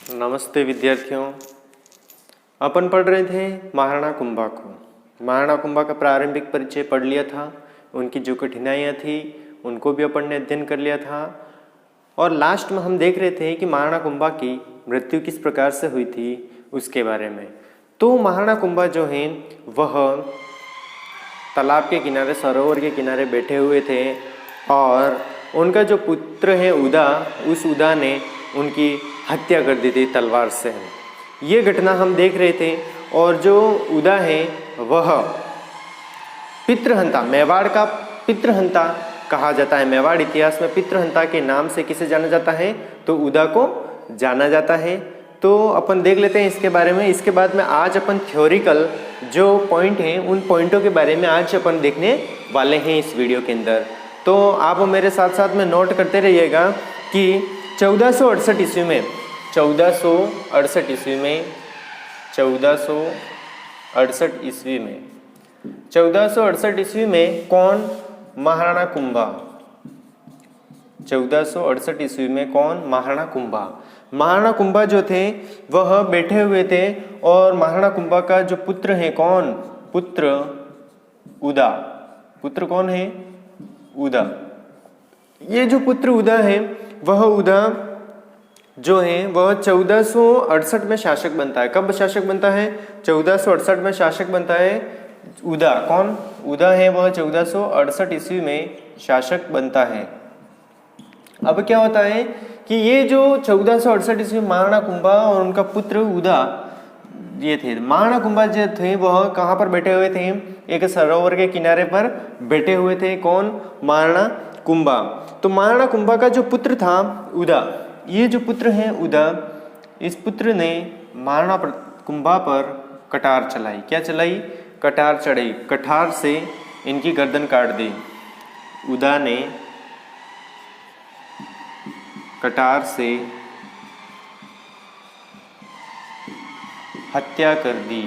नमस्ते विद्यार्थियों। अपन पढ़ रहे थे महाराणा कुंभा को। महाराणा कुंभा का प्रारंभिक परिचय पढ़ लिया था, उनकी जो कठिनाइयाँ थी उनको भी अपन ने अध्ययन कर लिया था और लास्ट में हम देख रहे थे कि महाराणा कुंभा की मृत्यु किस प्रकार से हुई थी उसके बारे में। तो महाराणा कुंभा जो हैं वह तालाब के किनारे, सरोवर के किनारे बैठे हुए थे और उनका जो पुत्र है उदा, उस उदा ने उनकी हत्या कर दी थी तलवार से। ये घटना हम देख रहे थे और जो उदा है वह पितृहंता, मेवाड़ का पितृहंता कहा जाता है। मेवाड़ इतिहास में पितृहंता के नाम से किसे जाना जाता है? तो उदा को जाना जाता है। तो अपन देख लेते हैं इसके बारे में। इसके बाद में आज अपन थ्योरिकल जो पॉइंट हैं उन पॉइंटों के बारे में आज अपन देखने वाले हैं इस वीडियो के अंदर। तो आप मेरे साथ साथ में नोट करते रहिएगा कि 1468 ईस्वी में 1468 ईस्वी में कौन? महाराणा कुंभा। 1468 ईस्वी में कौन? महाराणा कुंभा। महाराणा कुंभा जो थे वह बैठे हुए थे और महाराणा कुंभा का जो पुत्र है कौन? पुत्र उदा। पुत्र कौन है? उदा। ये जो पुत्र उदा है वह उदा जो है वह 1468 में शासक बनता है। कब शासक बनता है? 1468 में शासक बनता है उदा। कौन? उदा है वह 1468 ईस्वी में शासक बनता है। अब क्या होता है कि ये जो 1468 ईस्वी महाराणा कुंभा और उनका पुत्र उदा ये थे। महाराणा कुंभा जो थे वह कहाँ पर बैठे हुए थे? एक सरोवर के किनारे पर बैठे हुए थे। कौन? महाराणा कुंभा। तो महाराणा कुंभा का जो पुत्र था उदा, ये जो पुत्र है उदा, इस पुत्र ने महाराणा कुंभा पर कटार चलाई। क्या चलाई? कटार चढ़ाई। कटार से इनकी गर्दन काट दी। उदा ने कटार से हत्या कर दी।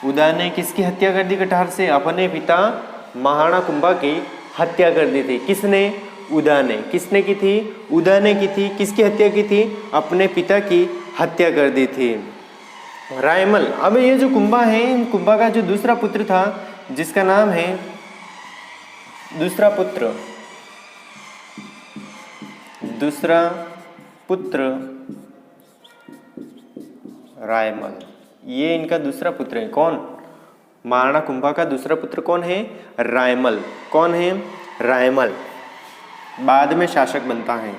उदा ने किसकी हत्या कर दी? कटार से अपने पिता महाराणा कुंभा की हत्या कर दी थी। किसने? उदा ने। किसने की थी? उदा ने की थी। किसकी हत्या की थी? अपने पिता की हत्या कर दी थी। रायमल। अब ये जो कुंभा है, इन कुंभा का जो दूसरा पुत्र था जिसका नाम है दूसरा पुत्र रायमल। ये इनका दूसरा पुत्र है। कौन? महाराणा कुंभा का दूसरा पुत्र कौन है? रायमल। कौन है? रायमल। बाद में शासक बनता है।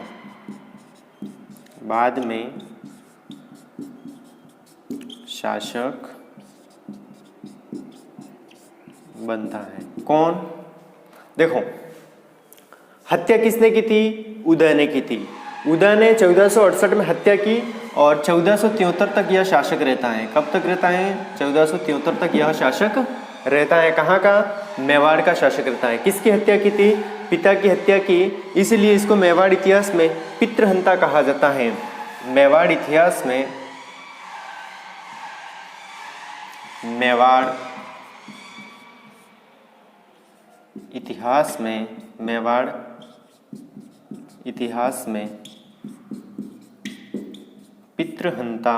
बाद में शासक बनता है। कौन? देखो, हत्या किसने की थी? उदा ने की थी। उदा ने 1468 में हत्या की और 1473 तक यह शासक रहता है। कब तक रहता है? 1473 तक यह शासक रहता है। कहाँ का? मेवाड़ का शासक रहता है। किसकी हत्या की थी? पिता की हत्या की। इसलिए इसको मेवाड़ इतिहास में पितृहंता कहा जाता है। मेवाड़ इतिहास में मेवाड़ इतिहास में पितृहंता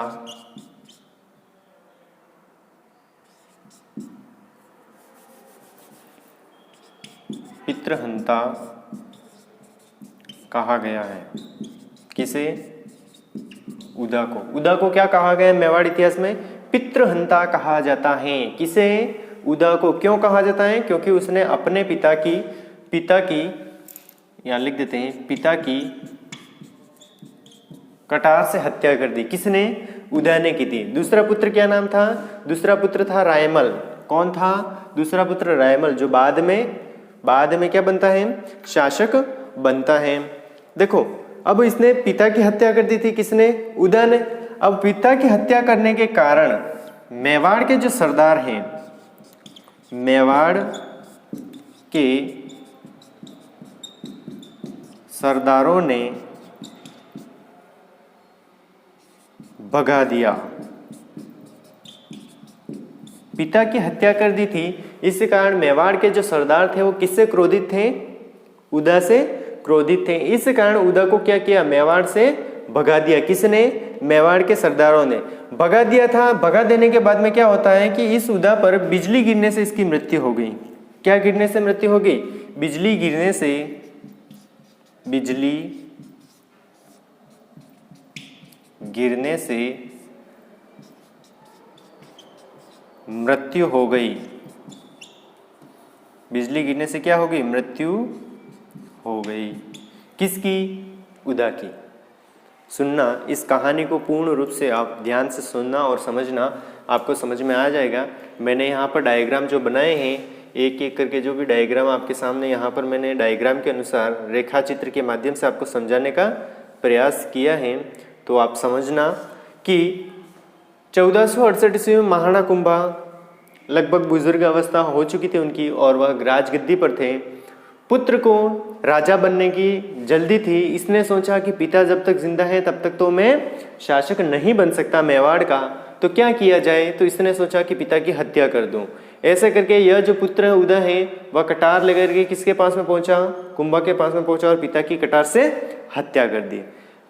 कहा गया है। किसे? उदा को। उदा को क्या कहा गया है मेवाड़ इतिहास में? पितृहंता कहा जाता है। किसे? उदा को। क्यों कहा जाता है? क्योंकि उसने अपने पिता की यहाँ लिख देते हैं, पिता की कटार से हत्या कर दी। किसने? उदा ने की थी। दूसरा पुत्र क्या नाम था? दूसरा पुत्र था रायमल। कौन था? दूसरा पुत्र रायमल, जो बाद में क्या बनता है? शासक बनता है। देखो, अब इसने पिता की हत्या कर दी थी। किसने? उदा ने। अब पिता की हत्या करने के कारण मेवाड़ के जो सरदार हैं, मेवाड़ के सरदारों ने भगा दिया। पिता की हत्या कर दी थी। इस कारण मेवाड़ के जो सरदार थे वो किससे क्रोधित थे? उदा से क्रोधित थे। इस कारण उदा को क्या किया, मेवाड़ से भगा दिया। किसने, मेवाड़ के सरदारों ने भगा दिया था। भगा देने के बाद में क्या होता है कि इस उदा पर बिजली गिरने से इसकी मृत्यु हो गई। क्या गिरने से मृत्यु हो गई, बिजली गिरने से, बिजली गिरने से मृत्यु हो गई। बिजली गिरने से क्या हो गई, मृत्यु हो गई। किसकी, उदा की। सुनना, इस कहानी को पूर्ण रूप से आप ध्यान से सुनना और समझना, आपको समझ में आ जाएगा। मैंने यहाँ पर डायग्राम जो बनाए हैं, एक एक करके जो भी डायग्राम आपके सामने यहाँ पर मैंने डायग्राम के अनुसार रेखा चित्र के माध्यम से आपको समझाने का प्रयास किया है। तो आप समझना कि 1468 ईस्वी में महाराणा कुंभा लगभग बुजुर्ग अवस्था हो चुकी थी उनकी और वह राजगद्दी पर थे। पुत्र को राजा बनने की जल्दी थी। इसने सोचा कि पिता जब तक जिंदा है तब तक तो मैं शासक नहीं बन सकता मेवाड़ का, तो क्या किया जाए। तो इसने सोचा कि पिता की हत्या कर दूं। ऐसे करके यह जो पुत्र उदा है वह कटार लेकर के किसके पास में पहुंचा, कुंभा के पास में पहुंचा और पिता की कटार से हत्या कर दी।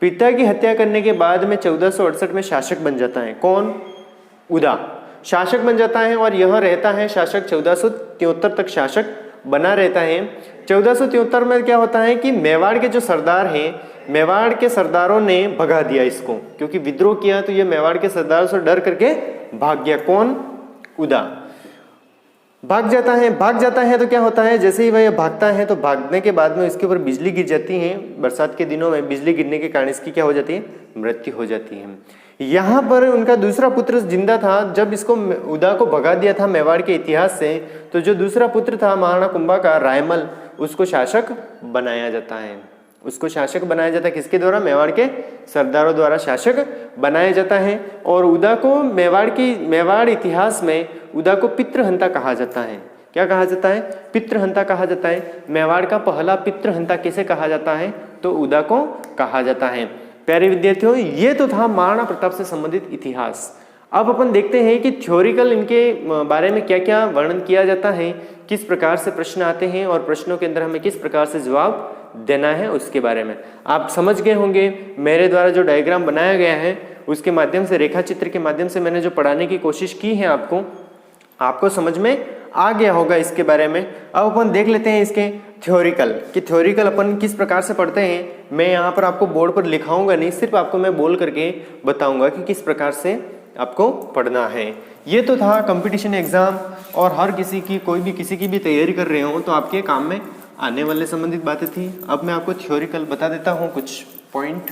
पिता की हत्या करने के बाद में 1468 में शासक बन जाता है। कौन, उदा शासक बन जाता है और यह रहता है शासक 1473 तक शासक बना रहता है। 1473 में क्या होता है कि मेवाड़ के जो सरदार हैं, मेवाड़ के सरदारों ने भगा दिया इसको, क्योंकि विद्रोह किया तो ये मेवाड़ के सरदारों से डर करके भाग गया। कौन, उदा भाग जाता है तो क्या होता है, जैसे ही वह भागता है तो भागने के बाद में इसके ऊपर बिजली गिर जाती है। बरसात के दिनों में बिजली गिरने के कारण इसकी क्या हो जाती है, मृत्यु हो जाती है। यहाँ पर उनका दूसरा पुत्र जिंदा था। जब इसको उदा को भगा दिया था मेवाड़ के इतिहास से, तो जो दूसरा पुत्र था महाराणा कुंभा का, रायमल, उसको शासक बनाया जाता है। उसको शासक बनाया जाता है किसके द्वारा, मेवाड़ के सरदारों द्वारा शासक बनाया जाता है। और उदा को मेवाड़ इतिहास में उदा को पितृहंता कहा जाता है। क्या कहा जाता है, पितृहंता कहा जाता है। मेवाड़ का पहला पितृहंता किसे कहा जाता है, तो उदा को कहा जाता है। प्यारे विद्यार्थियों, ये तो था महाराणा प्रताप से संबंधित इतिहास। अब अपन देखते हैं कि थ्योरिकल इनके बारे में क्या क्या वर्णन किया जाता है, किस प्रकार से प्रश्न आते हैं और प्रश्नों के अंदर हमें किस प्रकार से जवाब देना है, उसके बारे में आप समझ गए होंगे। मेरे द्वारा जो डायग्राम बनाया गया है उसके माध्यम से, रेखा चित्र के माध्यम से मैंने जो पढ़ाने की कोशिश की है आपको समझ में आ गया होगा इसके बारे में। अब अपन देख लेते हैं इसके थ्योरिकल अपन किस प्रकार से पढ़ते हैं। मैं यहाँ पर आपको बोर्ड पर लिखाऊंगा नहीं, सिर्फ आपको मैं बोल करके बताऊंगा कि किस प्रकार से आपको पढ़ना है। ये तो था कंपटीशन एग्जाम, और हर किसी की, कोई भी किसी की भी तैयारी कर रहे हो तो आपके काम में आने वाले संबंधित बातें थी। अब मैं आपको थ्योरिकल बता देता हूँ कुछ पॉइंट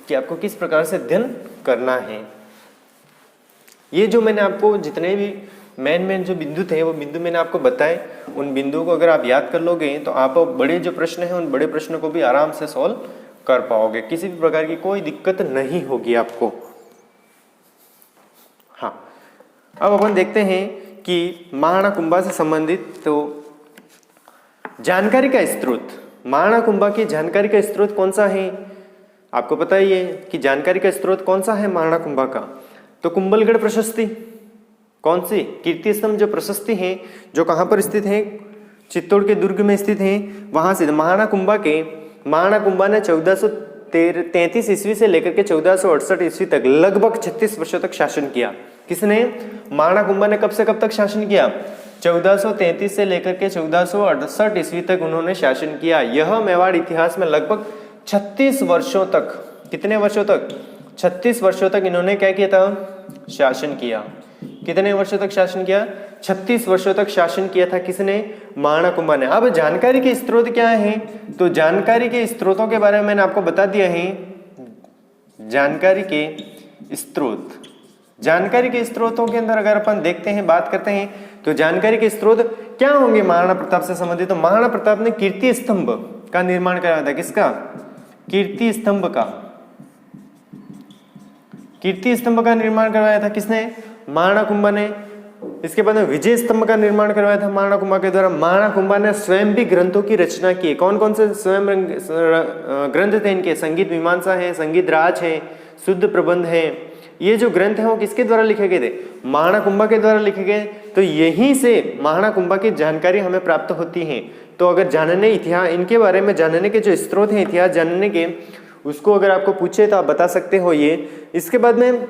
कि आपको किस प्रकार से अध्ययन करना है। ये जो मैंने आपको जितने भी मेन जो बिंदु थे वो बिंदु मैंने आपको बताए, उन बिंदुओं को अगर आप याद कर लोगे तो आप बड़े जो प्रश्न हैं उन बड़े प्रश्नों को भी आराम से सॉल्व कर पाओगे। किसी भी प्रकार की कोई दिक्कत नहीं होगी आपको। हाँ, अब अपन देखते हैं कि महाराणा कुंभा से संबंधित तो जानकारी का स्रोत, महाराणा कुंभा की जानकारी का स्रोत कौन सा है, आपको पता ही है कि जानकारी का स्रोत कौन सा है महाराणा कुंभा का, तो कुंभलगढ़ प्रशस्ति। कौन सी, कीर्ति स्तंभ जो प्रशस्ति है, जो कहाँ पर स्थित है, चित्तौड़ के दुर्ग में स्थित है। वहां से महाराणा कुंभा ने 1433 ईस्वी से लेकर के 1468 ईस्वी तक लगभग 36 वर्षों तक शासन किया। किसने, महाराणा कुंभा ने कब से कब तक शासन किया, 1433 से लेकर के 1468 ईस्वी तक उन्होंने शासन किया। यह मेवाड़ इतिहास में लगभग 36 वर्षों तक, कितने वर्षों तक, 36 वर्षों तक इन्होंने क्या किया था, शासन किया। कितने वर्षों तक शासन किया, 36 वर्षों तक शासन किया था। किसने, महाराणा कुंभा ने। अब जानकारी के स्रोत क्या है, तो जानकारी के स्रोतों के बारे में मैंने आपको बता दिया है। जानकारी के स्रोतों के अंदर अगर अपन देखते हैं, बात करते हैं, तो जानकारी के स्रोत क्या होंगे निर्माण प्रताप से संबंधित। तो महाराणा प्रताप ने कीर्ति स्तंभ का निर्माण कराया था। किसका, कीर्ति स्तंभ का निर्माण करवाया था। किसने, महाराणा कुंभा ने। इसके बाद में विजय स्तंभ का निर्माण करवाया था महाराणा कुंभा के द्वारा। महाराणा कुंभा ने स्वयं भी ग्रंथों की रचना की। कौन कौन से स्वयं ग्रंथ थे इनके, संगीत मीमांसा है, संगीत राज है, शुद्ध प्रबंध है। ये जो ग्रंथ है वो किसके द्वारा लिखे गए थे, महाराणा कुंभा के द्वारा लिखे गए। तो यहीं से महाराणा कुंभा की जानकारी हमें प्राप्त होती है। तो अगर जानने इतिहास, इनके बारे में जानने के जो स्रोत हैं इतिहास जानने के, उसको अगर आपको पूछे तो आप बता सकते हो ये। इसके बाद में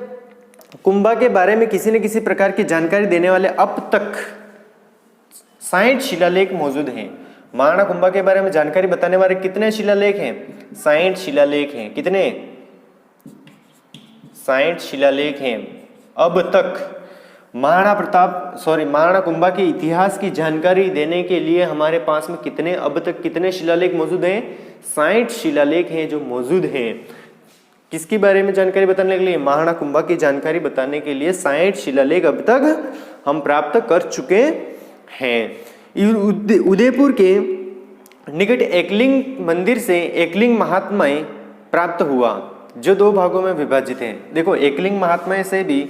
कुंभा के बारे में किसी न किसी प्रकार की जानकारी देने वाले अब तक 60 शिलालेख मौजूद हैं। महाराणा कुंभा के बारे में जानकारी बताने वाले कितने शिलालेख हैं? 60 शिलालेख हैं। कितने? 60 शिलालेख हैं अब तक। महाराणा कुंभा के इतिहास की जानकारी देने के लिए हमारे पास में कितने अब तक कितने शिलालेख मौजूद हैं? 60 शिलालेख हैं जो मौजूद हैं। किसके बारे में जानकारी बताने के लिए? महाराणा कुंभा की जानकारी बताने के लिए 60 शिलालेख अब तक हम प्राप्त कर चुके हैं। उदयपुर के निकट एकलिंग मंदिर से एकलिंग महात्म्य प्राप्त हुआ, जो 2 भागों में विभाजित है। देखो, एकलिंग महात्म्य से भी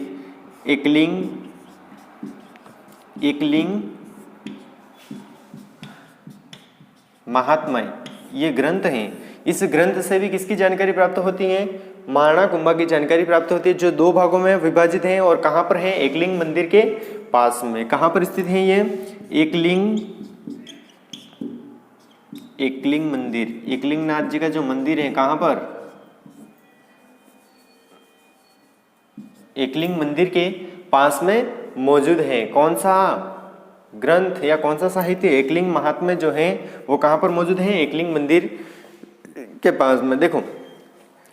एकलिंग महात्म्य ये ग्रंथ हैं। इस ग्रंथ से भी किसकी जानकारी प्राप्त होती है? महाराणा कुंभा की जानकारी प्राप्त होती है, जो 2 भागों में विभाजित हैं। और कहाँ पर है? एकलिंग मंदिर के पास में। कहाँ पर स्थित है ये? एकलिंग मंदिर, एकलिंग नाथ जी का जो मंदिर है, कहाँ पर? एकलिंग मंदिर के पास में मौजूद है। कौन सा ग्रंथ या कौन सा साहित्य? एकलिंग महात्म्य जो है वो कहाँ पर मौजूद है? एकलिंग मंदिर के पास में। देखो,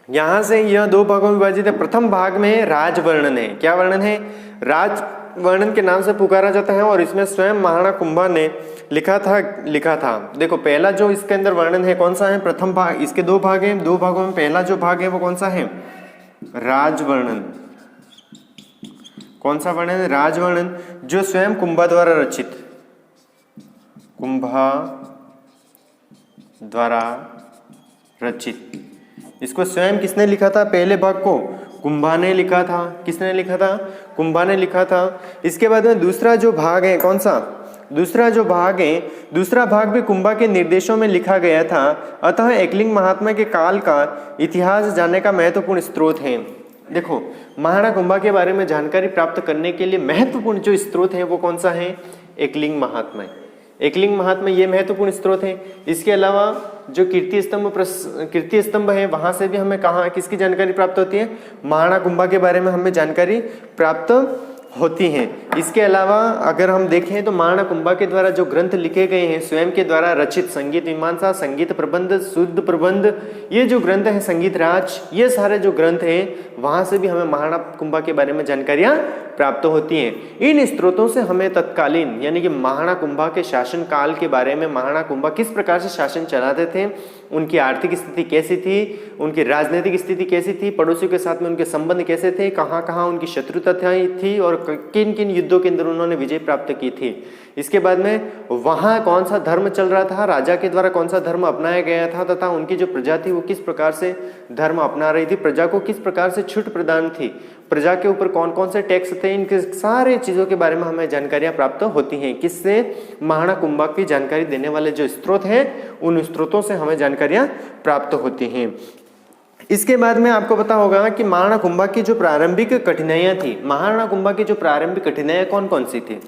यहां से यह 2 भागों में विभाजित है। प्रथम भाग में राजवर्णन है। क्या वर्णन है? राजवर्णन के नाम से पुकारा जाता है, और इसमें स्वयं महाराणा कुंभा ने लिखा था। देखो, पहला जो इसके अंदर वर्णन है कौन सा है? प्रथम भाग। इसके 2 भाग हैं। 2 भागों में पहला जो भाग है वो कौन सा है? राजवर्णन। कौन सा वर्णन है? राजवर्णन, जो स्वयं कुंभा द्वारा रचित। इसको स्वयं किसने लिखा था? पहले भाग को कुंभा ने लिखा था। किसने लिखा था? कुंभा ने लिखा था। इसके बाद में दूसरा जो भाग है, कौन सा? दूसरा भाग भी कुंभा के निर्देशों में लिखा गया था। अतः एकलिंग महात्म्य के काल का इतिहास जानने का महत्वपूर्ण स्रोत है। देखो, महाराणा कुंभा के बारे में जानकारी प्राप्त करने के लिए महत्वपूर्ण जो स्रोत है वो कौन सा है? एकलिंग महात्म्य। एकलिंग महात्म्य ये महत्वपूर्ण स्रोत है। इसके अलावा जो कीर्ति स्तंभ है, वहां से भी हमें किसकी जानकारी प्राप्त होती है? महाराणा कुंभा के बारे में हमें जानकारी प्राप्त होती हैं। इसके अलावा अगर हम देखें तो महाराणा कुंभा के द्वारा जो ग्रंथ लिखे गए हैं, स्वयं के द्वारा रचित संगीत मीमांसा, संगीत प्रबंध, शुद्ध प्रबंध, ये जो ग्रंथ हैं, संगीत राज, ये सारे जो ग्रंथ हैं, वहां से भी हमें महाराणा कुंभा के बारे में जानकारियां प्राप्त होती हैं। इन स्रोतों से हमें तत्कालीन यानी कि महाराणा कुंभा के शासन काल के बारे में, महाराणा कुंभा किस प्रकार से शासन चलाते थे, उनकी आर्थिक स्थिति कैसी थी, उनकी राजनीतिक स्थिति कैसी थी, पड़ोसियों के साथ में उनके संबंध कैसे थे, कहाँ कहाँ उनकी शत्रुता थी और किन किन युद्धों के अंदर उन्होंने विजय प्राप्त की थी। इसके बाद में वहाँ कौन सा धर्म चल रहा था, राजा के द्वारा कौन सा धर्म अपनाया गया था, तथा उनकी जो प्रजा थी वो किस प्रकार से धर्म अपना रही थी, प्रजा को किस प्रकार से छूट प्रदान थी, प्रजा के ऊपर कौन कौन से टैक्स थे, इनके सारे चीज़ों के बारे में हमें जानकारियाँ प्राप्त होती हैं। किससे? महाराणा कुंभा की जानकारी देने वाले जो स्रोत हैं, उन स्रोतों से हमें जानकारियाँ प्राप्त होती हैं। इसके बाद में आपको पता होगा कि महाराणा कुंभा की जो प्रारंभिक कठिनाइयाँ थी, महाराणा कुंभा की जो प्रारंभिक कठिनाइयाँ कौन कौन सी थी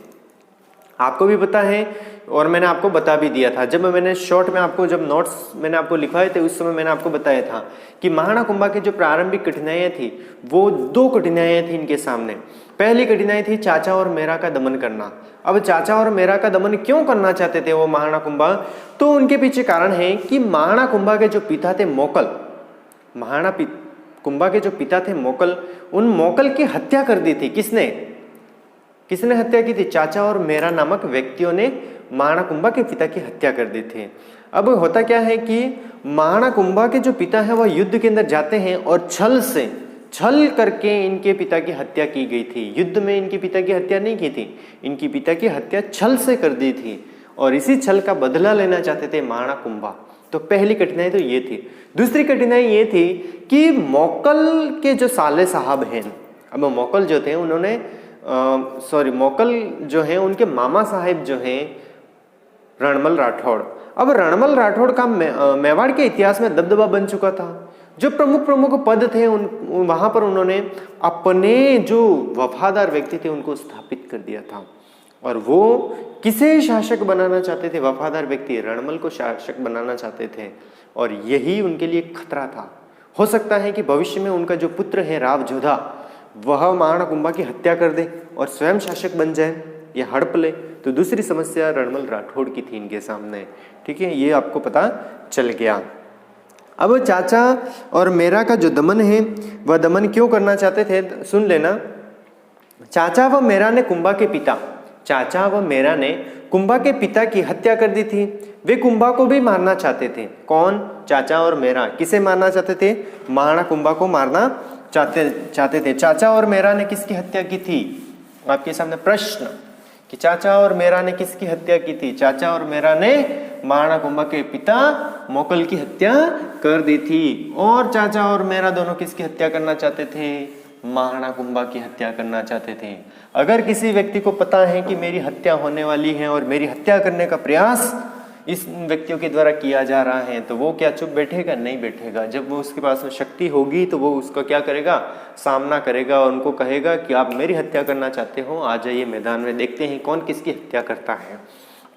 आपको भी पता है, और मैंने आपको बता भी दिया था। जब मैंने शॉर्ट में आपको जब नोट्स मैंने आपको लिखवाए थे, उस समय मैंने आपको बताया था कि महाराणा कुंभा की जो प्रारंभिक कठिनाइयाँ थी वो 2 कठिनाइयाँ थी इनके सामने। पहली कठिनाई थी चाचा और मेरा का दमन करना। अब चाचा और मेरा का दमन क्यों करना चाहते थे वो महाराणा कुंभा? तो उनके पीछे कारण है कि महाराणा कुंभा के जो पिता थे मोकल, महाराणा कुंभा के जो पिता थे मोकल, उन मोकल की हत्या कर दी थी। किसने हत्या की थी? चाचा और मेरा नामक व्यक्तियों ने महाराणा कुंभा के पिता की हत्या कर दी थी। अब होता क्या है कि महाराणा कुंभा के जो पिता है वह युद्ध के अंदर जाते हैं और छल करके इनके पिता की हत्या की गई थी। युद्ध में इनके पिता की हत्या नहीं की थी, इनकी पिता की हत्या छल से कर दी थी, और इसी छल का बदला लेना चाहते थे महाराणा कुंभा। तो पहली कठिनाई तो ये थी। दूसरी कठिनाई ये थी कि मोकल के जो साले साहब हैं, अब मोकल जो थे उन्होंने मोकल जो है उनके मामा साहेब जो हैं रणमल राठौड़। अब रणमल राठौड़ का मेवाड़ के इतिहास में दबदबा बन चुका था। जो प्रमुख पद थे वहां पर उन्होंने अपने जो वफादार व्यक्ति थे उनको स्थापित कर दिया था। और वो किसे शासक बनाना चाहते थे? वफादार व्यक्ति रणमल को शासक बनाना चाहते थे, और यही उनके लिए खतरा था। हो सकता है कि भविष्य में उनका जो पुत्र है रावजोधा, वह महाराणा कुंभा की हत्या कर दे और स्वयं शासक बन जाए या हड़प ले। तो दूसरी समस्या रणमल राठौड़ की थी इनके सामने। ठीक है, ये आपको पता चल गया। अब चाचा और मेरा का जो दमन है, वह दमन क्यों करना चाहते थे? सुन लेना। चाचा व मेरा ने कुंभा के पिता, चाचा व मेरा ने कुंभा के पिता की हत्या कर दी थी। वे कुंभा को भी मारना चाहते थे। कौन? चाचा और मेरा। किसे मारना चाहते थे? महाराणा कुंभा को मारना चाहते थे। चाचा और मेरा ने किसकी हत्या की थी? आपके सामने प्रश्न कि चाचा और मेरा ने किसकी हत्या की थी? चाचा और मेरा ने महाराणा कुंभा के पिता मोकल की हत्या कर दी थी। और चाचा और मेरा दोनों किसकी हत्या करना चाहते थे? महाराणा कुंभा की हत्या करना चाहते थे। अगर किसी व्यक्ति को पता है कि मेरी हत्या होने वाली है और मेरी हत्या करने का प्रयास इस व्यक्तियों के द्वारा किया जा रहा है, तो वो क्या चुप बैठेगा? नहीं बैठेगा। जब वो उसके पास में शक्ति होगी तो वो उसका क्या करेगा? सामना करेगा और उनको कहेगा कि आप मेरी हत्या करना चाहते हो, आ जाइए मैदान में, देखते हैं कौन किसकी हत्या करता है।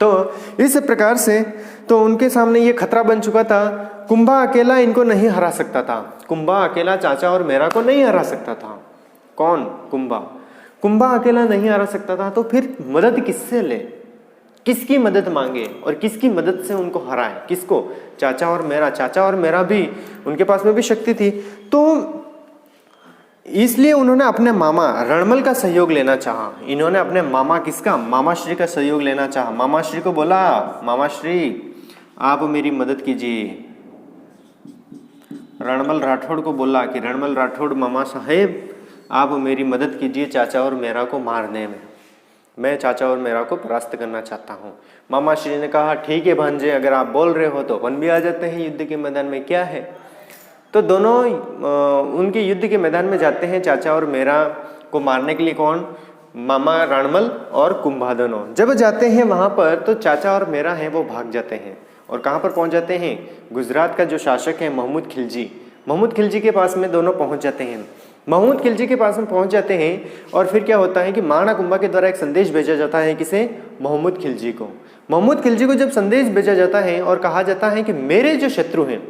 तो इस प्रकार से तो उनके सामने ये खतरा बन चुका था। कुंभा अकेला इनको नहीं हरा सकता था। कुंभा अकेला चाचा और मेरा को नहीं हरा सकता था। कौन? कुंभा। कुंभा अकेला नहीं हरा सकता था, तो फिर मदद किससे ले? किसकी मदद मांगे और किसकी मदद से उनको हराए? किसको? चाचा और मेरा। चाचा और मेरा भी, उनके पास में भी शक्ति थी, तो इसलिए उन्होंने अपने मामा रणमल का सहयोग लेना चाहा। इन्होंने अपने मामा, किसका? मामाश्री का सहयोग लेना चाहा। मामाश्री को बोला, मामाश्री आप मेरी मदद कीजिए। रणमल राठौड़ को बोला कि रणमल राठौड़ मामा साहेब आप मेरी मदद कीजिए चाचा और मेरा को मारने में, मैं चाचा और मेरा को परास्त करना चाहता हूँ। मामा श्री ने कहा ठीक है भांजे, अगर आप बोल रहे हो तो अपन भी आ जाते हैं युद्ध के मैदान में, क्या है। तो दोनों उनके युद्ध के मैदान में जाते हैं, चाचा और मेरा को मारने के लिए। कौन? मामा रणमल और कुंभा दोनों। जब जाते हैं वहाँ पर तो चाचा और मेरा है वो भाग जाते हैं और कहाँ पर पहुँच जाते हैं? गुजरात का जो शासक है महमूद खिलजी, महमूद खिलजी के पास में दोनों पहुँच जाते हैं। महमूद खिलजी के पास में पहुंच जाते हैं और फिर क्या होता है कि महाराणा कुंभा के द्वारा एक संदेश भेजा जाता है। किसे? महमूद खिलजी को। महमूद खिलजी को जब संदेश भेजा जाता है और कहा जाता है कि मेरे जो शत्रु हैं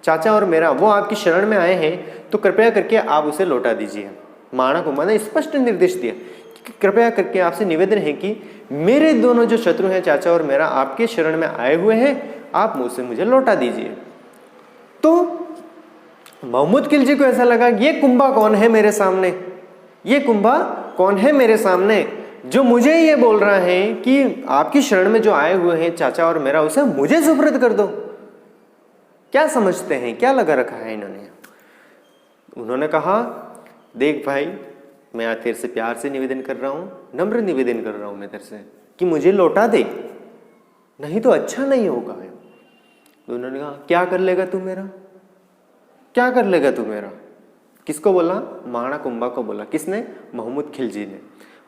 चाचा और मेरा, वो आपकी शरण में आए हैं, तो कृपया करके आप उसे लौटा दीजिए। महाराणा कुंभा ने स्पष्ट निर्देश दिया कि कृपया करके आपसे निवेदन है कि मेरे दोनों जो शत्रु हैं चाचा और मेरा आपके शरण में आए हुए हैं, आप मुझे लौटा दीजिए। तो महमूद खिलजी को ऐसा लगा ये कुंभा कौन है मेरे सामने, ये कुंभा कौन है मेरे सामने जो मुझे ये बोल रहा है कि आपकी शरण में जो आए हुए हैं चाचा और मेरा, उसे मुझे सुपुर्द कर दो। क्या समझते हैं, क्या लगा रखा है इन्होंने? उन्होंने कहा देख भाई, मैं आज तेरे से प्यार से निवेदन कर रहा हूं, नम्र निवेदन कर रहा हूं मैं तेरे से कि मुझे लौटा दे, नहीं तो अच्छा नहीं होगा। तो उन्होंने कहा क्या कर लेगा तू मेरा, क्या कर लेगा तू मेरा? किसको बोला? महाराणा कुंभा को बोला। किसने? महमूद खिलजी ने।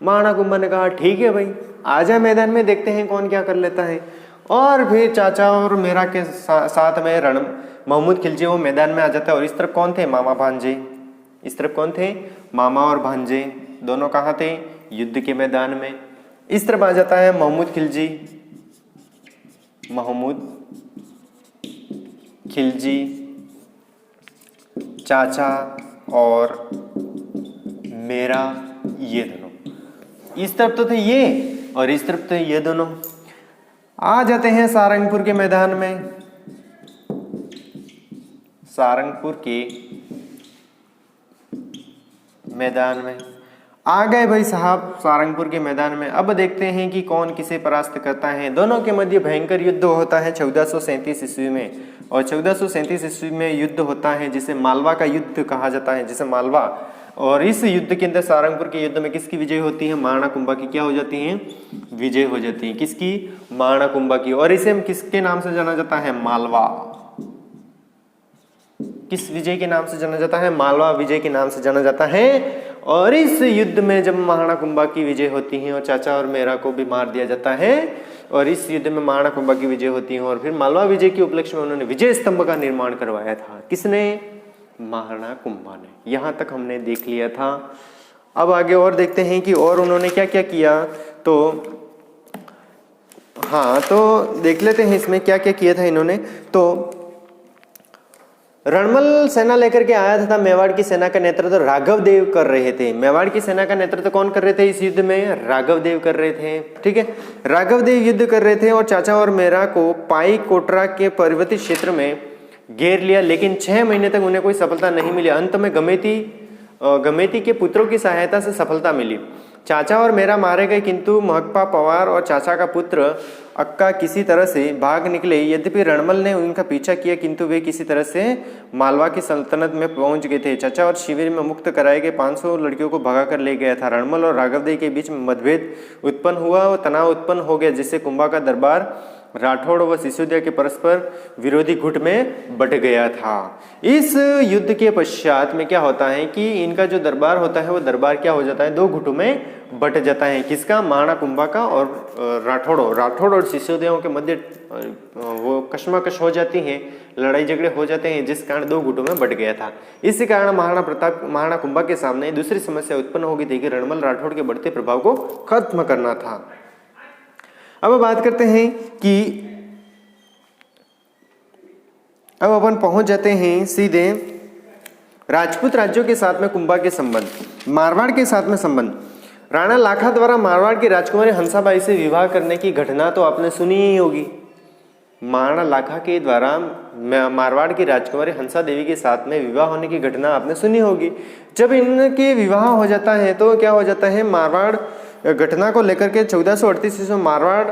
महाराणा कुंभा ने कहा ठीक है भाई, आजा मैदान में, देखते हैं कौन क्या कर लेता है। और फिर चाचा और मेरा के साथ में महमूद खिलजी वो मैदान में आ जाता है। और इस तरफ कौन थे? मामा भांजे। इस तरफ कौन थे? मामा और भांजे। दोनों कहाँ थे? युद्ध के मैदान में। इस तरफ आ जाता है महमूद खिलजी, महमूद खिलजी, चाचा और मेरा, ये दोनों। इस तरफ तो थे ये और इस तरफ थे ये दोनों। आ जाते हैं सारंगपुर के मैदान में। सारंगपुर के मैदान में आ गए भाई साहब, सारंगपुर के मैदान में। अब देखते हैं कि कौन किसे परास्त करता है। दोनों के मध्य भयंकर युद्ध होता है 1437 ईस्वी में। और 1437 ईस्वी में युद्ध होता है जिसे मालवा का युद्ध कहा जाता है, जिसे मालवा। और इस युद्ध के अंदर, सारंगपुर के युद्ध में किसकी विजय होती है? महाराणा कुंभा की क्या हो जाती है? विजय हो जाती है। किसकी? महाराणा कुंभा की। और इसे किसके नाम से जाना जाता है? मालवा। किस विजय के नाम से जाना जाता है? मालवा विजय के नाम से जाना जाता है। और इस युद्ध में जब महाराणा कुंभा की विजय होती है और चाचा और मेरा को भी मार दिया जाता है, और इस युद्ध में महाराणा कुंभा की विजय होती है, और फिर मालवा विजय के उपलक्ष्य में उन्होंने विजय स्तंभ का निर्माण करवाया था। किसने? महाराणा कुंभा ने। यहां तक हमने देख लिया था। अब आगे और देखते हैं कि और उन्होंने क्या क्या किया। तो हाँ, तो देख लेते हैं इसमें क्या क्या किया था इन्होंने। तो रणमल सेना लेकर के आया तथा मेवाड़ की सेना का नेतृत्व राघव देव कर रहे थे। मेवाड़ की सेना का नेतृत्व कौन कर रहे थे इस युद्ध में? राघव देव कर रहे थे। ठीक है, राघव देव युद्ध कर रहे थे और चाचा और मेरा को पाई कोटरा के पर्वतीय क्षेत्र में घेर लिया, लेकिन 6 महीने तक उन्हें कोई सफलता नहीं मिली। अंत में गमेती के पुत्रों की सहायता से सफलता मिली। चाचा और मेरा मारे गए, किंतु महकपा पवार और चाचा का पुत्र अक्का किसी तरह से भाग निकले। यद्यपि रणमल ने उनका पीछा किया, किंतु वे किसी तरह से मालवा की सल्तनत में पहुंच गए थे। चाचा और शिविर में मुक्त कराए गए 500 लड़कियों को भगाकर ले गया था। रणमल और राघवदेव के बीच में मतभेद उत्पन्न हुआ और तनाव उत्पन्न हो गया, जिससे कुंभा का दरबार राठौड़ व सिसोदिया के परस्पर विरोधी गुट में बट गया था। इस युद्ध के पश्चात में क्या होता है कि इनका जो दरबार होता है वो दरबार क्या हो जाता है? 2 गुटों में बट जाता है। किसका? महाराणा कुंभा का और राठौड़ और सिसोदियाओं के मध्य वो कशमकश हो जाती है, लड़ाई झगड़े हो जाते हैं, जिस कारण 2 गुटों में बट गया था। इसी कारण महाराणा कुंभा के सामने दूसरी समस्या उत्पन्न हो गई थी कि रणमल राठौड़ के बढ़ते प्रभाव को खत्म करना था। अब बात करते हैं कि अब अपन पहुंच जाते हैं सीधे राजपूत राज्यों के साथ में कुंभा के संबंध, मारवाड़ के साथ में संबंध। राणा लाखा द्वारा मारवाड़ की राजकुमारी हंसाबाई से विवाह करने की घटना तो आपने सुनी ही होगी। महाराणा लाखा के द्वारा मारवाड़ की राजकुमारी हंसा देवी के साथ में विवाह होने की घटना आपने सुनी होगी। जब इनके विवाह हो जाता है तो क्या हो जाता है? मारवाड़ घटना को लेकर के 1438 ईस्वी में मारवाड़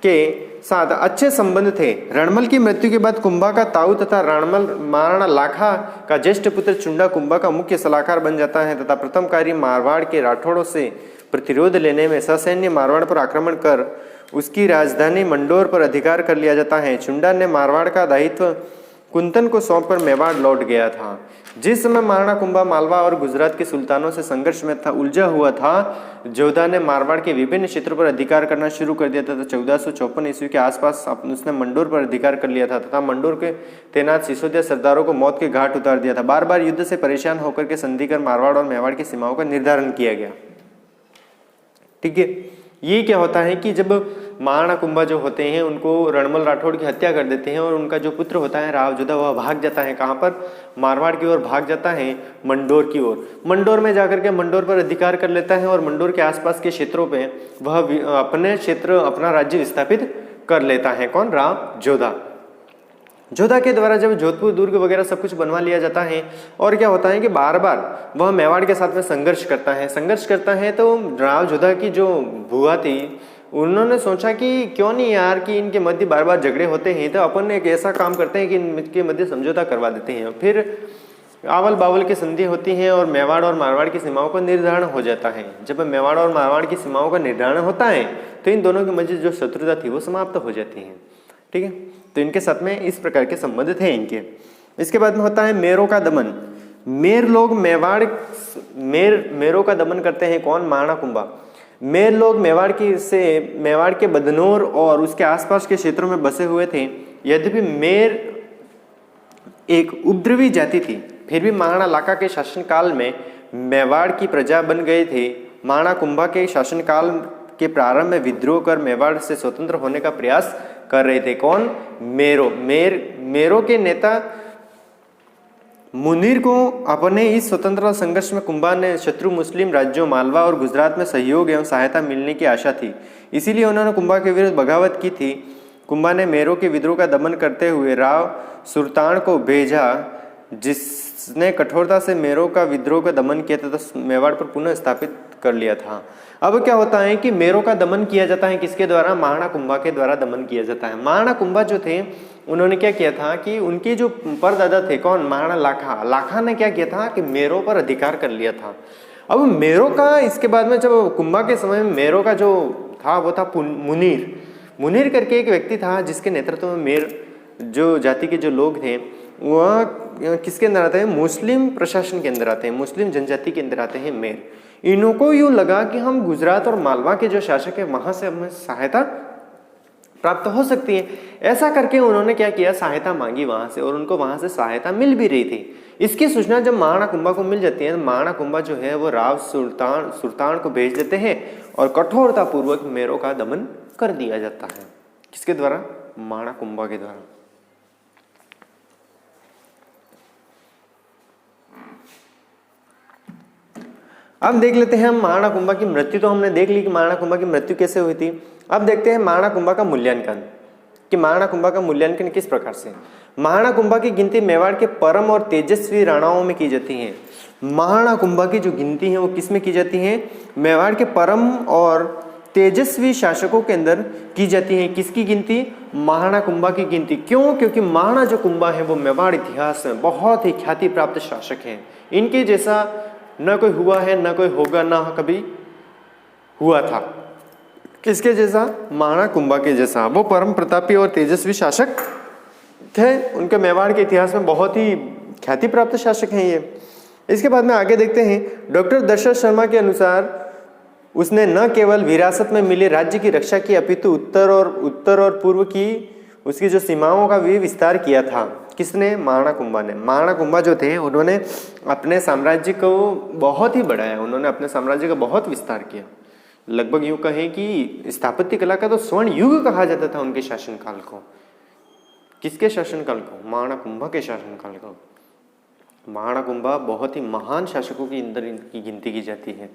के साथ अच्छे संबंध थे। रणमल की मृत्यु के बाद कुंभा का ताऊ तथा रणमल महाराणा लाखा का ज्येष्ठ पुत्र चुंडा कुंभा का मुख्य सलाहकार बन जाता है तथा प्रथम कार्य मारवाड़ के राठौड़ों से प्रतिरोध लेने में ससैन्य मारवाड़ पर आक्रमण कर उसकी राजधानी मंडोर पर अधिकार कर लिया जाता है। चुंडा ने मारवाड़ का दायित्व कुंतन को सौंपकर मेवाड़ लौट गया था। जिस समय महाराणा कुंभा मालवा और गुजरात के सुल्तानों से संघर्ष में था उलझा हुआ था, जोधा ने मारवाड़ के विभिन्न क्षेत्रों पर अधिकार करना शुरू कर दिया था। 1454 ईस्वी के आसपास उसने मंडोर पर अधिकार कर लिया था तथा मंडोर के तैनात सिसोदिया सरदारों को मौत के घाट उतार दिया था। बार बार युद्ध से परेशान होकर के संधि कर मारवाड़ और मेवाड़ की सीमाओं का निर्धारण किया गया। ठीक है, ये क्या होता है कि जब महाराणा कुंभा जो होते हैं उनको रणमल राठौड़ की हत्या कर देते हैं और उनका जो पुत्र होता है राव जोधा वह भाग जाता है। कहाँ पर? मारवाड़ की ओर भाग जाता है, मंडोर की ओर। मंडोर में जाकर के मंडोर पर अधिकार कर लेता है और मंडोर के आसपास के क्षेत्रों पे वह अपने क्षेत्र अपना राज्य विस्थापित कर लेता है। कौन? राव जोधा। जोधा के द्वारा जब जोधपुर दुर्ग वगैरह सब कुछ बनवा लिया जाता है और क्या होता है कि बार बार वह मेवाड़ के साथ में संघर्ष करता है तो राव जोधा की जो बुआ थी उन्होंने सोचा कि क्यों नहीं यार कि इनके मध्य बार बार झगड़े होते हैं, तो अपन एक ऐसा काम करते हैं कि इनके मध्य समझौता करवा देते हैं। फिर आवल बावल की संधि होती है और मेवाड़ और मारवाड़ की सीमाओं का निर्धारण हो जाता है। जब मेवाड़ और मारवाड़ की सीमाओं का निर्धारण होता है तो इन दोनों के मध्य जो शत्रुता थी वो समाप्त हो जाती है। ठीक है, तो इनके साथ में इस प्रकार के संबंध थे इनके। इसके बाद में होता है मेरों का दमन। मेर लोग मेरों का दमन करते हैं। कौन? महाराणा कुंभा। मेर लोग मेवाड़ के बदनौर और उसके आसपास के क्षेत्रों में बसे हुए थे। यद्यपि मेर एक उपद्रवी जाति थी, फिर भी महाराणा लाखा के शासनकाल में मेवाड़ की प्रजा बन गए थे। महाराणा कुंभा के शासनकाल के प्रारंभ में विद्रोह कर मेवाड़ से स्वतंत्र होने का प्रयास कर रहे थे। कौन? मेरों के नेता मुनीर को अपने इस स्वतंत्रता संघर्ष में कुंभा ने शत्रु मुस्लिम राज्यों मालवा और गुजरात में सहयोग एवं सहायता मिलने की आशा थी, इसीलिए उन्होंने कुंभा के विरुद्ध बगावत की थी। कुंभा ने मेरों के विद्रोह का दमन करते हुए राव सुल्तान को भेजा, जिसने कठोरता से मेरों का विद्रोह का दमन किया तथा मेवाड़ पर पुनः स्थापित कर लिया था। अब क्या होता है कि मेरों का दमन किया जाता है किसके द्वारा? महाराणा कुंभा के द्वारा दमन किया जाता है। महाराणा कुंभा जो थे उन्होंने क्या किया था कि उनके जो परदादा थे, कौन? महाराणा लाखा ने क्या किया था कि मेरों पर अधिकार कर लिया था। अब मेरों का इसके बाद में जब कुंभा के समय में मेरों का जो था वो था मुनीर करके एक व्यक्ति था, जिसके नेतृत्व में मेर जो जाति के जो लोग थे वह किसके अंदर आते हैं? मुस्लिम प्रशासन के अंदर आते हैं, मुस्लिम जनजाति के अंदर आते हैं मेर। इनको यूं लगा कि हम गुजरात और मालवा के जो शासक है वहां से हमें सहायता प्राप्त हो सकती है। ऐसा करके उन्होंने क्या किया? सहायता मांगी वहां से और उनको वहां से सहायता मिल भी रही थी। इसकी सूचना जब महाराणा कुंभा को मिल जाती है तो महाराणा कुंभा जो है वो राव सुल्तान को भेज देते हैं और कठोरता पूर्वक मेरों का दमन कर दिया जाता है। किसके द्वारा? महाराणा कुंभा के द्वारा। अब देख लेते हैं हम महाराणा कुंभा की मृत्यु। तो हमने देख ली कि महाराणा कुंभा की मृत्यु कैसे हुई थी। अब देखते हैं महाराणा कुंभा का मूल्यांकन, कि महाराणा कुंभा का मूल्यांकन किस प्रकार से। महाराणा कुंभा की गिनती मेवाड़ के परम और तेजस्वी राणाओं में की जाती है। महाराणा कुंभा की जो गिनती है वो किस में की जाती है? मेवाड़ के परम और तेजस्वी शासकों के अंदर की जाती है। किसकी गिनती? महाराणा कुंभा की गिनती। क्यों? क्योंकि महाराणा जो कुंभा है वो मेवाड़ इतिहास में बहुत ही ख्याति प्राप्त शासक हैं। इनके जैसा न कोई हुआ है, न कोई होगा, न कभी हुआ था। किसके जैसा? महाराणा कुंभा के जैसा। वो परम प्रतापी और तेजस्वी शासक थे। उनके मेवाड़ के इतिहास में बहुत ही ख्याति प्राप्त शासक हैं ये। इसके बाद में आगे देखते हैं। डॉक्टर दशरथ शर्मा के अनुसार उसने न केवल विरासत में मिले राज्य की रक्षा की, अपितु उत्तर और पूर्व की उसकी जो सीमाओं का भी विस्तार किया था। किसने? महाराणा कुंभा ने। महाराणा कुंभा जो थे उन्होंने अपने साम्राज्य को बहुत ही बढ़ाया, उन्होंने अपने साम्राज्य का बहुत विस्तार किया। लगभग यूं कहें कि स्थापत्य कला का तो स्वर्ण युग कहा जाता था उनके शासनकाल को। किसके शासनकाल को? महाराणा कुंभा के शासनकाल को। महाराणा कुंभा बहुत ही महान शासकों के अंदर इनकी गिनती की जाती है।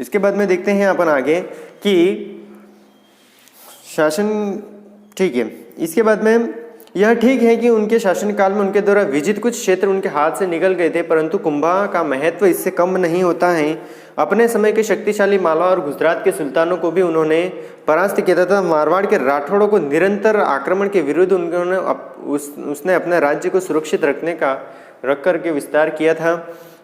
इसके बाद में देखते हैं अपन आगे कि शासन, ठीक है। इसके बाद में यह ठीक है कि उनके शासनकाल में उनके द्वारा विजित कुछ क्षेत्र उनके हाथ से निकल गए थे, परंतु कुंभा का महत्व इससे कम नहीं होता है। अपने समय के शक्तिशाली मालवा और गुजरात के सुल्तानों को भी उन्होंने परास्त किया था। मारवाड़ के राठौड़ों को निरंतर आक्रमण के विरुद्ध उसने अपने राज्य को सुरक्षित रख करके विस्तार किया था।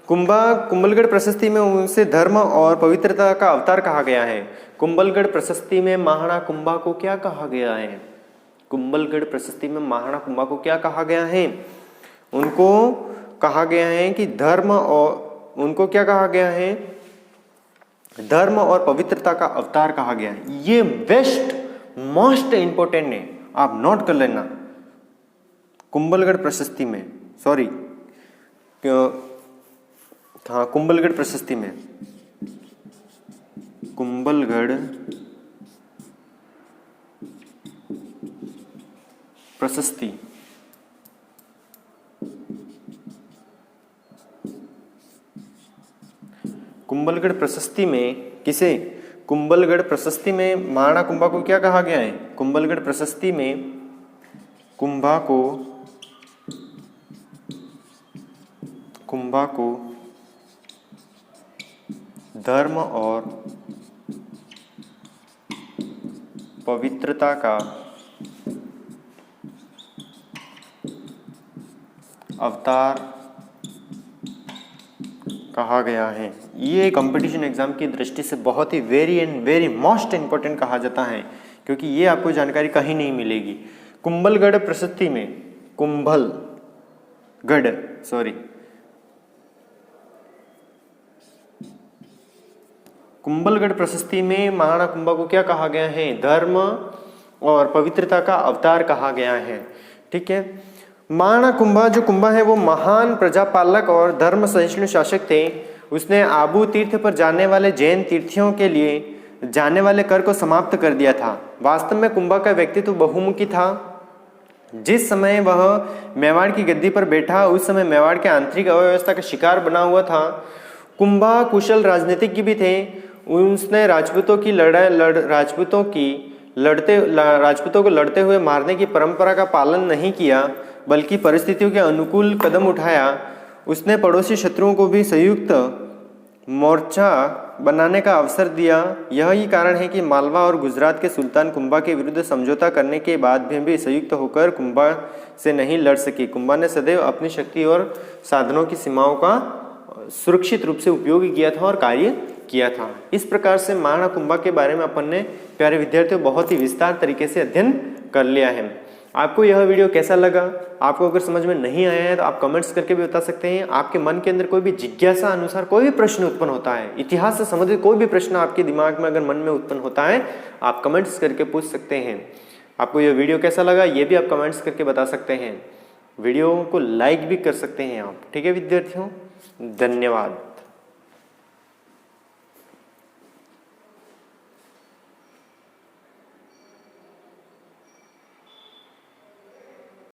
कुंभलगढ़ प्रशस्ति में उनसे धर्म और पवित्रता का अवतार कहा गया है। कुंभलगढ़ प्रशस्ति में महाराणा कुंभा को क्या कहा गया है? कुंभलगढ़ प्रशस्ति में महाराणा कुंभा को क्या कहा गया है? उनको कहा गया है कि उनको क्या कहा गया है? धर्म और पवित्रता का अवतार कहा गया है। ये बेस्ट मोस्ट इंपोर्टेंट है, आप नोट कर लेना। कुंभलगढ़ प्रशस्ति में, सॉरी, हाँ, कुंभलगढ़ प्रशस्ति में, कुंभलगढ़ प्रशस्ति, कुंभलगढ़ प्रशस्ति में किसे? कुंभलगढ़ प्रशस्ति में महाराणा कुंभा को क्या कहा गया है? कुंभलगढ़ प्रशस्ति में कुंभा को धर्म और पवित्रता का अवतार कहा गया है। ये कंपटीशन एग्जाम की दृष्टि से बहुत ही वेरी मोस्ट इंपॉर्टेंट कहा जाता है, क्योंकि ये आपको जानकारी कहीं नहीं मिलेगी। कुंभलगढ़ प्रशस्ति में कुंभलगढ़ प्रशस्ति में महाराणा कुंभा को क्या कहा गया है? धर्म और पवित्रता का अवतार कहा गया है। ठीक है। महाराणा कुंभा जो कुंभा है वो महान प्रजापालक और धर्म सहिष्णु शासक थे। उसने आबू तीर्थ पर जाने वाले जैन तीर्थियों के लिए जाने वाले कर को समाप्त कर दिया था। वास्तव में कुंभा का व्यक्तित्व बहुमुखी था। जिस समय वह मेवाड़ की गद्दी पर बैठा उस समय मेवाड़ के आंतरिक अव्यवस्था का शिकार बना हुआ था। कुंभा कुशल राजनीतिज्ञ भी थे। उसने राजपूतों को लड़ते हुए मारने की परंपरा का पालन नहीं किया, बल्कि परिस्थितियों के अनुकूल कदम उठाया। उसने पड़ोसी शत्रुओं को भी संयुक्त मोर्चा बनाने का अवसर दिया। यही कारण है कि मालवा और गुजरात के सुल्तान कुंभा के विरुद्ध समझौता करने के बाद भी संयुक्त होकर कुंभा से नहीं लड़ सके। कुंभा ने सदैव अपनी शक्ति और साधनों की सीमाओं का सुरक्षित रूप से उपयोग किया था और कार्य किया था। इस प्रकार से महाराणा कुंभा के बारे में अपन ने प्यारे विद्यार्थियों बहुत ही विस्तार तरीके से अध्ययन कर लिया है। आपको यह वीडियो कैसा लगा? आपको अगर समझ में नहीं आया है तो आप कमेंट्स करके भी बता सकते हैं। आपके मन के अंदर कोई भी जिज्ञासा अनुसार कोई भी प्रश्न उत्पन्न होता है, इतिहास से संबंधित कोई भी प्रश्न आपके दिमाग में अगर मन में उत्पन्न होता है, आप कमेंट्स करके पूछ सकते हैं। आपको यह वीडियो कैसा लगा ये भी आप कमेंट्स करके बता सकते हैं। वीडियो को लाइक भी कर सकते हैं आप। ठीक है विद्यार्थियों, धन्यवाद।